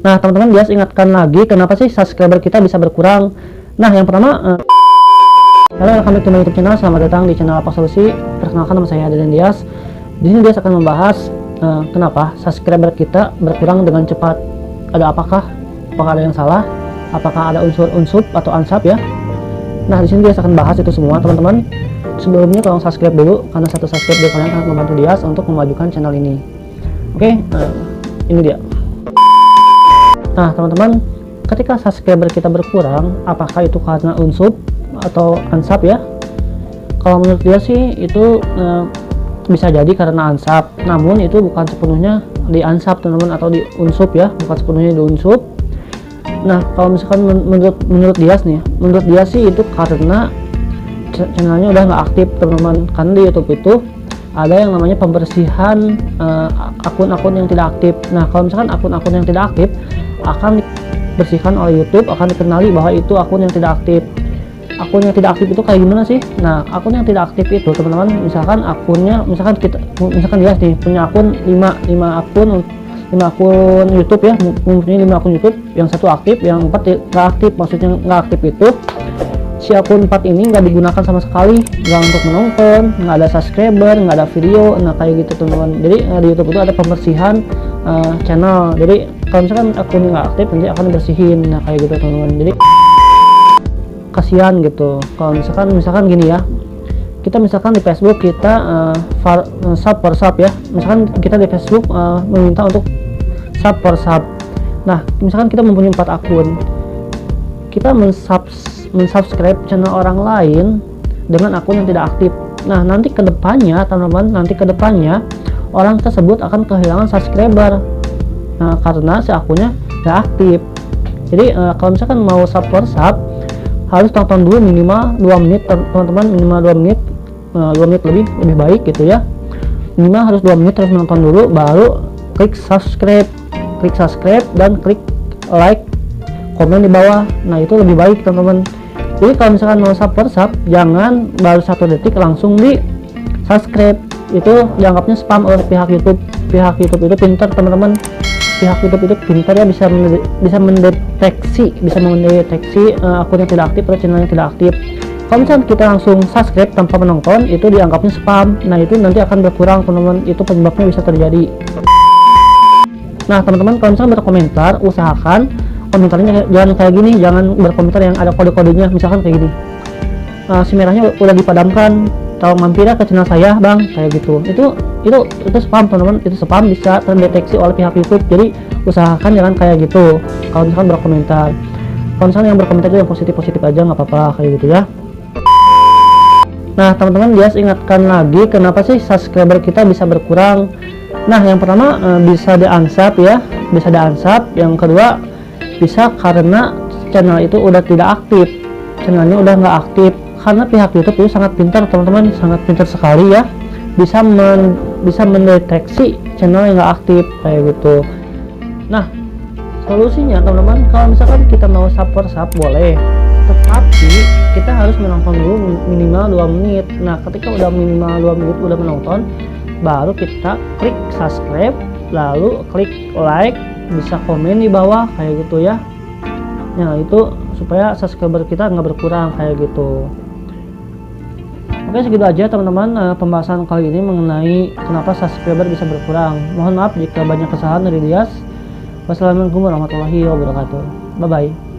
Nah teman-teman, bias ingatkan lagi kenapa sih subscriber kita bisa berkurang. Nah yang pertama, halo, welcome back to my YouTube channel. Selamat datang di channel Lapak Solusi. Perkenalkan, nama saya Aden Dias. Di sini Dias akan membahas kenapa subscriber kita berkurang dengan cepat. Ada apakah ada yang salah? Apakah ada unsur atau ansap ya? Nah di sini Dias akan bahas itu semua teman-teman. Sebelumnya tolong subscribe dulu, karena satu subscribe dari kalian akan membantu Dias untuk memajukan channel ini. Oke, ini dia. Nah teman-teman, ketika subscriber kita berkurang, apakah itu karena unsub atau ansap ya? Kalau menurut dia sih itu bisa jadi karena ansap, namun itu bukan sepenuhnya di ansap teman-teman, atau di unsub ya, bukan sepenuhnya di unsub. Nah kalau misalkan menurut dia nih, menurut dia sih itu karena channelnya udah nggak aktif teman-teman. Karena di YouTube itu ada yang namanya pembersihan akun-akun yang tidak aktif. Nah kalau misalkan akun-akun yang tidak aktif akan dibersihkan oleh YouTube, akan dikenali bahwa itu akun yang tidak aktif. Akun yang tidak aktif itu kayak gimana sih? Nah akun yang tidak aktif itu teman-teman, misalkan akunnya, misalkan dia nih punya akun 5 akun YouTube ya, mempunyai 5 akun YouTube, yang satu aktif, yang 4 nggak aktif. Maksudnya nggak aktif itu si akun 4 ini nggak digunakan sama sekali, nggak untuk menonton, nggak ada subscriber, nggak ada video. Nah kayak gitu teman-teman. Jadi di YouTube itu ada pembersihan channel. Jadi kalau misalkan akunnya nggak aktif, nanti akan dibersihin. Nah kayak gitu teman-teman. Jadi kasihan gitu. Kalau misalkan gini ya, kita misalkan di Facebook kita sub per sub ya. Misalkan kita di Facebook meminta untuk sub per sub. Nah misalkan kita mempunyai 4 akun, kita mensubscribe channel orang lain dengan akun yang tidak aktif. Nah nanti kedepannya teman-teman, orang tersebut akan kehilangan subscriber, karena si akunnya tidak aktif. Jadi kalau misalkan mau sub per sub, harus tonton dulu minimal 2 menit teman-teman, minimal 2 menit, 2 menit lebih baik gitu ya. Minimal harus 2 menit, terus nonton dulu, baru klik subscribe dan klik like, komen di bawah. Nah itu lebih baik teman-teman. Jadi kalau misalkan mau sub per sub, jangan baru 1 detik langsung di subscribe. Itu dianggapnya spam oleh pihak YouTube. Pihak YouTube itu pintar teman-teman. Pihak YouTube itu pintar ya, bisa mendeteksi akun yang tidak aktif atau channel yang tidak aktif. Kalau misalkan kita langsung subscribe tanpa menonton, itu dianggapnya spam. Nah itu nanti akan berkurang teman-teman. Itu penyebabnya bisa terjadi. Nah teman-teman, kalau misalkan berkomentar, usahakan komentarnya jangan kayak gini, jangan berkomentar yang ada kode-kodenya. Misalkan kayak gini, si merahnya udah dipadamkan, tolong mampir ya ke channel saya bang, kayak gitu. Itu spam teman-teman. Itu spam, bisa terdeteksi oleh pihak YouTube. Jadi usahakan jangan kayak gitu kalau misalkan berkomentar. Kalau misalkan yang berkomentar itu yang positif aja, nggak apa-apa kayak gitu ya. Nah teman-teman, Dias ingatkan lagi kenapa sih subscriber kita bisa berkurang. Nah yang pertama bisa di-unsub ya, bisa di-unsub. Yang kedua bisa karena channel itu udah tidak aktif, channelnya udah nggak aktif. Karena pihak YouTube itu sangat pintar teman-teman, sangat pintar sekali ya, bisa mendeteksi channel yang nggak aktif kayak gitu. Nah solusinya teman-teman, kalau misalkan kita mau sub per sub boleh, tetapi kita harus menonton dulu minimal 2 menit. Nah ketika udah minimal 2 menit udah menonton, baru kita klik subscribe, lalu klik like, bisa komen di bawah kayak gitu ya. Nah itu supaya subscriber kita nggak berkurang kayak gitu. Oke, segitu aja teman-teman pembahasan kali ini mengenai kenapa subscriber bisa berkurang. Mohon maaf jika banyak kesalahan dari Dias. Wassalamualaikum warahmatullahi wabarakatuh. Bye bye.